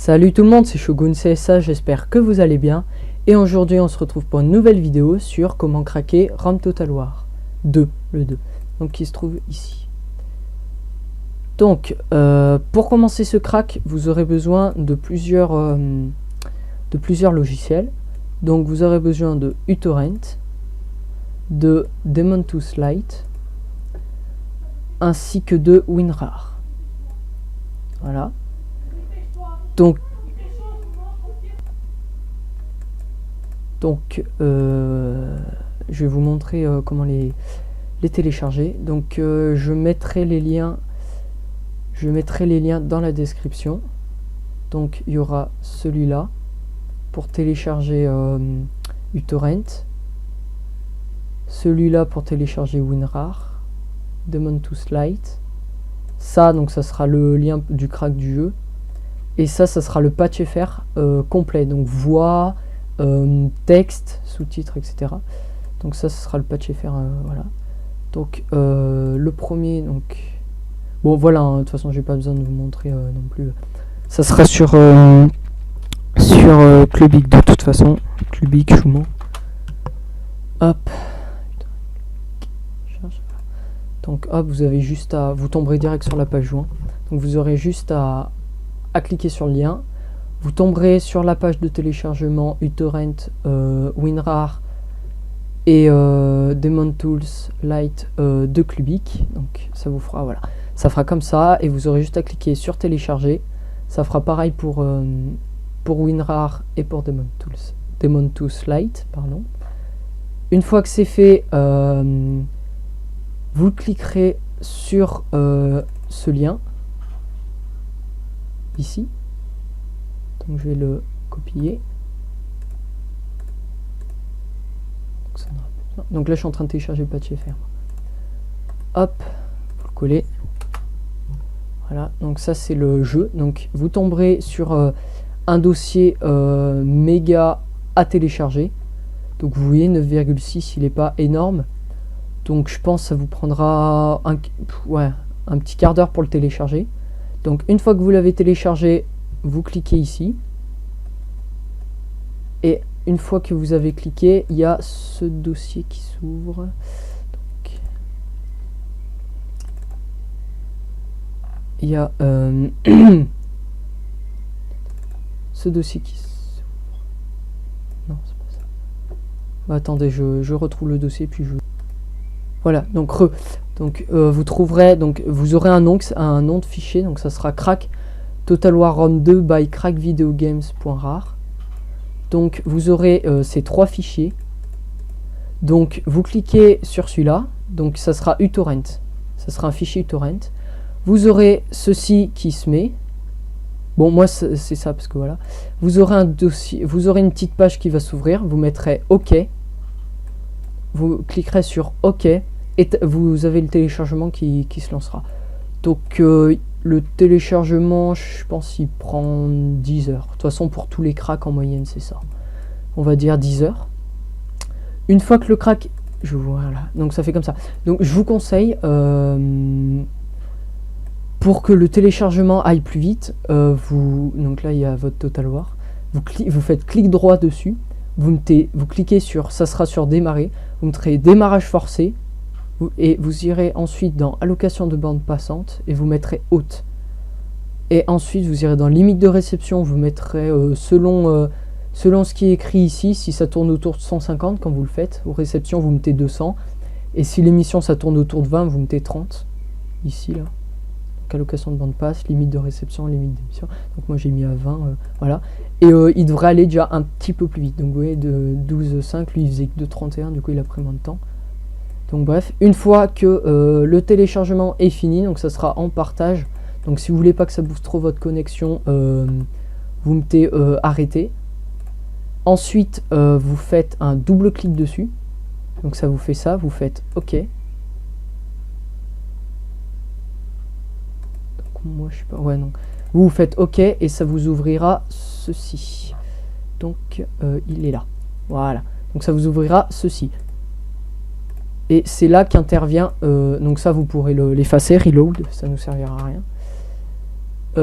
Salut tout le monde, c'est Shogun CSA, j'espère que vous allez bien. Et aujourd'hui on se retrouve pour une nouvelle vidéo sur comment craquer RAM Total War 2, le 2, donc qui se trouve ici. Donc pour commencer ce crack, vous aurez besoin de plusieurs logiciels. Donc vous aurez besoin de uTorrent, de Daemon2 Lite, ainsi que de WinRAR. Voilà. Donc je vais vous montrer comment les télécharger. Donc je mettrai les liens dans la description. Donc il y aura celui-là pour télécharger uTorrent, celui-là pour télécharger WinRAR, Daemon2 Lite. Ça donc ça sera le lien du crack du jeu. Et ça sera le patch FR complet, donc voix, texte, sous-titres, etc. Donc ça sera le patch FR, voilà. Donc le premier, donc bon voilà, de toute façon j'ai pas besoin de vous montrer non plus. Ça sera sur Clubic de toute façon, Clubic Chouman. Hop. Donc hop, vous avez juste à, vous tomberez direct sur la page joint. Donc vous aurez juste à cliquer sur le lien, vous tomberez sur la page de téléchargement uTorrent, WinRAR et Daemon2 Lite de Clubic. Donc ça vous fera, voilà, ça fera comme ça et vous aurez juste à cliquer sur télécharger. Ça fera pareil pour WinRAR et pour Daemon2 Lite, pardon. Une fois que c'est fait, vous cliquerez sur ce lien ici, donc je vais le copier. Donc là je suis en train de télécharger le patch FR. Hop, vous le collez. Voilà, donc ça c'est le jeu. Donc vous tomberez sur un dossier méga à télécharger. Donc vous voyez 9,6, il n'est pas énorme. Donc je pense que ça vous prendra un petit quart d'heure pour le télécharger. Donc une fois que vous l'avez téléchargé, vous cliquez ici. Et une fois que vous avez cliqué, il y a ce dossier qui s'ouvre. Il y a ce dossier qui s'ouvre. Non, c'est pas ça. Bah, attendez, je retrouve le dossier puis je... Voilà, donc vous trouverez, donc vous aurez un nom de fichier, donc ça sera crack Total War ROM 2 by crackvideogames.rar. Donc vous aurez ces trois fichiers. Donc vous cliquez sur celui-là, donc ça sera uTorrent, ça sera un fichier uTorrent. Vous aurez ceci qui se met. Bon, moi c'est ça parce que voilà. Vous aurez un dossier, vous aurez une petite page qui va s'ouvrir, vous mettrez OK. Vous cliquerez sur OK et vous avez le téléchargement qui se lancera. Donc le téléchargement, je pense il prend 10 heures. De toute façon pour tous les cracks en moyenne c'est ça. On va dire 10 heures. Une fois que le crack, voilà, donc ça fait comme ça. Donc je vous conseille, pour que le téléchargement aille plus vite, donc là il y a votre Total War. Vous faites clic droit dessus. Vous cliquez sur, ça sera sur démarrer, vous mettrez démarrage forcé et vous irez ensuite dans allocation de bande passante et vous mettrez haute. Et ensuite vous irez dans limite de réception, vous mettrez selon ce qui est écrit ici, si ça tourne autour de 150 quand vous le faites, aux réceptions vous mettez 200 et si l'émission ça tourne autour de 20 vous mettez 30 ici là. Allocation de bande passe, limite de réception, limite d'émission. Donc moi j'ai mis à 20, voilà. Et il devrait aller déjà un petit peu plus vite. Donc vous voyez de 12,5, lui il faisait que de 31, du coup il a pris moins de temps. Donc bref, une fois que le téléchargement est fini, donc ça sera en partage. Donc si vous voulez pas que ça booste trop votre connexion, vous mettez arrêter. Ensuite vous faites un double clic dessus. Donc ça vous fait ça, vous faites OK. Moi je sais pas, ouais non, vous faites OK et ça vous ouvrira ceci. Donc il est là, voilà, donc ça vous ouvrira ceci et c'est là qu'intervient donc ça vous pourrez l'effacer, reload, ça nous servira à rien.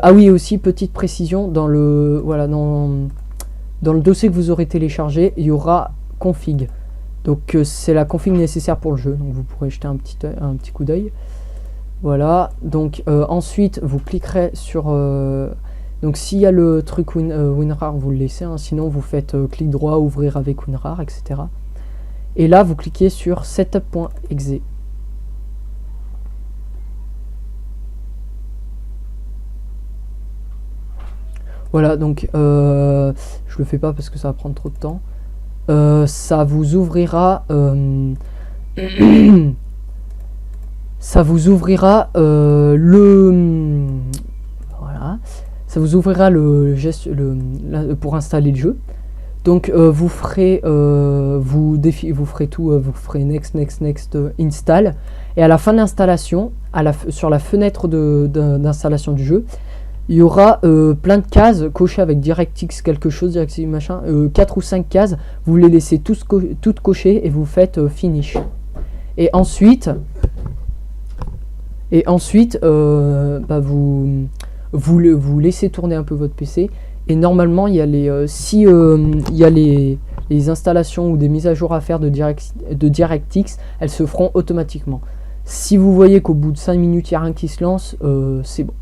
Ah oui, aussi petite précision, dans le dans le dossier que vous aurez téléchargé, il y aura config. Donc c'est la config nécessaire pour le jeu, donc vous pourrez jeter un petit coup d'œil. Voilà, donc ensuite vous cliquerez sur... donc s'il y a le truc WinRAR, vous le laissez, hein, sinon vous faites clic droit, ouvrir avec WinRAR, etc. Et là vous cliquez sur setup.exe. Voilà, donc je le fais pas parce que ça va prendre trop de temps. Ça vous ouvrira ça vous ouvrira voilà, ça vous ouvrira le geste pour installer le jeu. Donc vous ferez vous ferez tout, vous ferez next install, et à la fin de l'installation, sur la fenêtre d'installation du jeu, il y aura plein de cases cochées avec DirectX quelque chose, DirectX machin, 4 ou 5 cases, vous les laissez toutes cochées et vous faites finish. Et ensuite vous laissez tourner un peu votre PC, et normalement il y a les installations ou des mises à jour à faire de DirectX, elles se feront automatiquement. Si vous voyez qu'au bout de 5 minutes il n'y a rien qui se lance, c'est bon.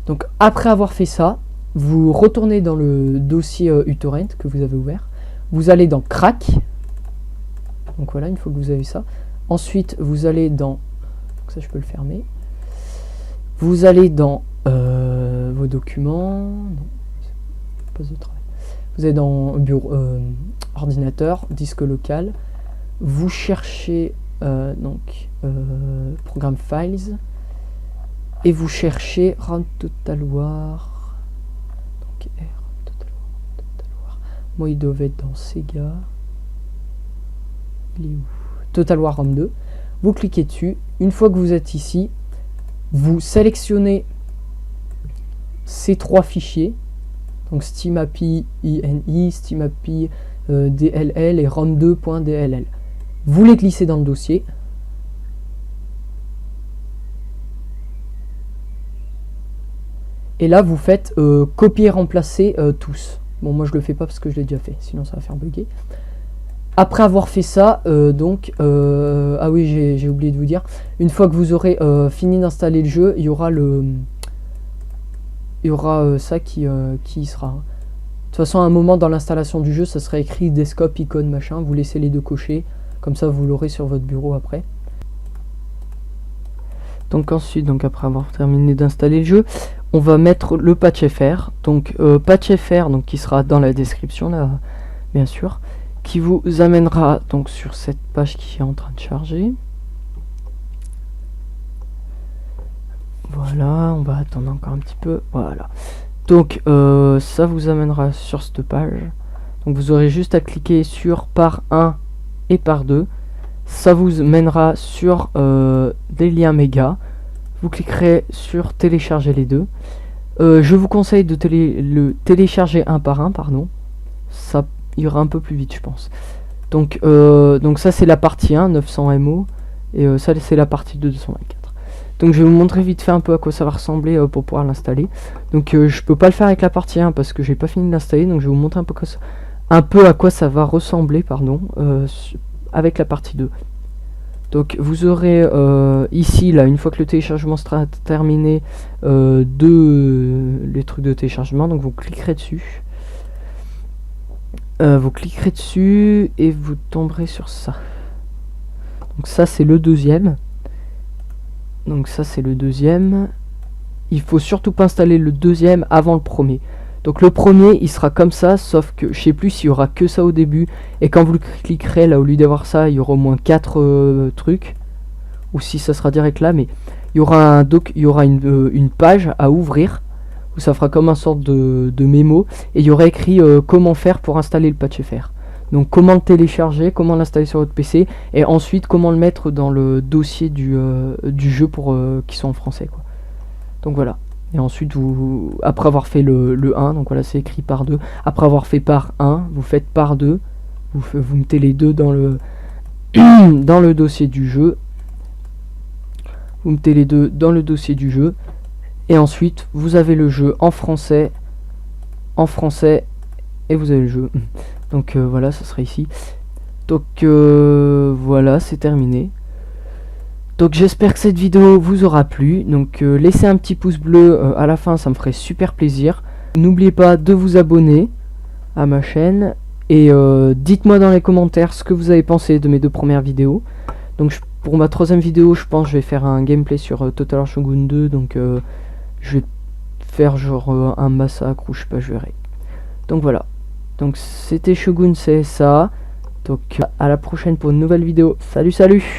Donc après avoir fait ça, vous retournez dans le dossier uTorrent que vous avez ouvert, vous allez dans crack, donc voilà, une fois que vous avez ça, ensuite vous allez dans, donc ça je peux le fermer, vous allez dans vos documents, non, poste de travail, vous allez dans bureau, ordinateur, disque local, vous cherchez programme files, et vous cherchez RAM Total War, donc Total War. Moi il doit être dans Sega, il est où? Total War RAM 2, vous cliquez dessus. Une fois que vous êtes ici, vous sélectionnez ces trois fichiers, donc SteamAPI INI, SteamAPI DLL et RAM2.dll. Vous les glissez dans le dossier. Et là vous faites copier remplacer tous. Bon, moi je le fais pas parce que je l'ai déjà fait, sinon ça va faire bugger. Après avoir fait ça, ah oui, j'ai oublié de vous dire, une fois que vous aurez fini d'installer le jeu, il y aura ça qui y sera. De toute façon, à un moment dans l'installation du jeu, ça sera écrit desktop, icône, machin. Vous laissez les deux cochés, comme ça vous l'aurez sur votre bureau après. Donc ensuite, donc après avoir terminé d'installer le jeu, on va mettre le patch FR. Donc patch FR, donc qui sera dans la description là, bien sûr, qui vous amènera donc sur cette page qui est en train de charger. Voilà, on va attendre encore un petit peu. Voilà. Donc ça vous amènera sur cette page. Donc vous aurez juste à cliquer sur par 1 et par 2. Ça vous mènera sur des liens méga. Vous cliquerez sur télécharger les deux. Je vous conseille de le télécharger un par un, pardon. Ça ira un peu plus vite, je pense. Donc ça c'est la partie 1, 900 MO. Et ça c'est la partie 2, 224. Donc je vais vous montrer vite fait un peu à quoi ça va ressembler pour pouvoir l'installer. Donc je peux pas le faire avec la partie 1 parce que j'ai pas fini de l'installer. Donc je vais vous montrer un peu à quoi ça va ressembler, pardon, avec la partie 2. Donc vous aurez ici, là, une fois que le téléchargement sera terminé, les trucs de téléchargement. Donc vous cliquerez dessus. Et vous tomberez sur ça. Donc ça c'est le deuxième. Il faut surtout pas installer le deuxième avant le premier. Donc le premier il sera comme ça, sauf que je sais plus s'il y aura que ça au début, et quand vous le cliquerez là, au lieu d'avoir ça, il y aura au moins 4 trucs, ou si ça sera direct là, mais il y aura une page à ouvrir où ça fera comme un sorte de mémo, et il y aura écrit comment faire pour installer le patch FR. Donc comment le télécharger, comment l'installer sur votre PC, et ensuite comment le mettre dans le dossier du jeu pour qui sont en français, quoi. Donc voilà. Et ensuite après avoir fait le 1, donc voilà, c'est écrit par 2. Après avoir fait par 1, vous faites par 2. Vous mettez les deux dans le dans le dossier du jeu. Vous mettez les deux dans le dossier du jeu. Et ensuite, vous avez le jeu en français, et vous avez le jeu. Donc voilà, ça sera ici. Donc voilà, c'est terminé. Donc j'espère que cette vidéo vous aura plu. Donc laissez un petit pouce bleu à la fin, ça me ferait super plaisir. N'oubliez pas de vous abonner à ma chaîne. Et dites-moi dans les commentaires ce que vous avez pensé de mes 2 premières vidéos. Donc pour ma 3e vidéo, je pense que je vais faire un gameplay sur Total War Shogun 2. Donc je vais faire genre un massacre ou je sais pas, je verrai. Donc voilà. Donc c'était Shogun CSA. Donc à la prochaine pour une nouvelle vidéo. Salut, salut!